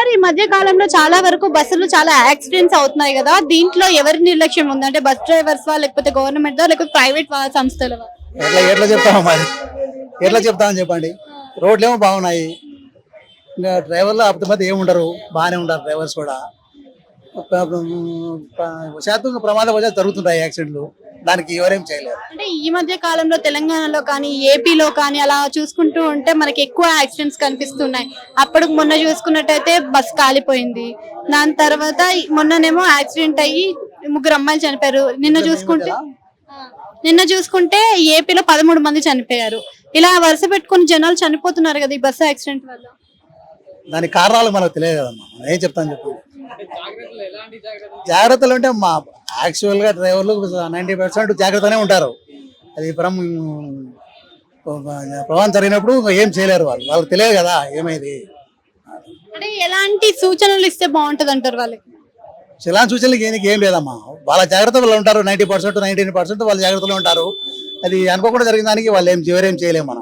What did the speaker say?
Sir ఈ మధ్య కాలంలో చాలా వరకు బస్సులు చాలా యాక్సిడెంట్స్ అవుతున్నాయి కదా, దీంట్లో ఎవరి నిర్లక్ష్యం ఉంది? అంటే బస్ డ్రైవర్స్ లేకపోతే గవర్నమెంట్ లేకపోతే ప్రైవేట్ సంస్థల? ఎట్లా చెప్తామా మరి? ఎట్లా చెప్తామని చెప్పండి. రోడ్లు ఏమో బాగున్నాయి, ఇంకా డ్రైవర్లు అబద్ధమైతే ఏమి ఉండరు, బాగానే ఉంటారు డ్రైవర్స్ కూడా. శాతం ప్రమాద వశాలు జరుగుతుంటాయి యాక్సిడెంట్లు, దానికి ఎవరేం చేయలేరు. అంటే ఈ మధ్య కాలంలో తెలంగాణలో కానీ ఏపీలో కానీ అలా చూసుకుంటూ ఉంటే మనకి ఎక్కువ యాక్సిడెంట్స్ కనిపిస్తున్నాయి. అప్పుడు మొన్న చూసుకున్నట్టయితే బస్ కాలిపోయింది, దాని తర్వాత మొన్ననేమో యాక్సిడెంట్ అయ్యి 3 అమ్మాయిలు చనిపోయారు. నిన్న చూసుకుంటే ఏపీలో 13 మంది చనిపోయారు. ఇలా వరుస పెట్టుకుని జనాలు చనిపోతున్నారు కదా ఈ బస్సు యాక్సిడెంట్ వల్ల. దానికి కారణాలు మనకు తెలియదు కదమ్మా, మనం ఏం చెప్తాను చెప్పండి. జాగ్రత్తలు అంటే మా యాక్చువల్గా డ్రైవర్లు 90% జాగ్రత్తనే ఉంటారు. అది ప్రమాదం జరిగినప్పుడు ఏం చేయలేరు, వాళ్ళకి తెలియదు కదా ఏమైంది. అంటే ఎలాంటి సూచనలు ఇస్తే బాగుంటది అంటారు వాళ్ళకి? ఇలాంటి సూచనలకి ఏం లేదమ్మా, వాళ్ళ జాగ్రత్త వాళ్ళు ఉంటారు. 90% 19% వాళ్ళ జాగ్రత్తలో ఉంటారు. అది అనుకోకుండా జరిగిన దానికి వాళ్ళు ఎవరేం చేయలేము మనం.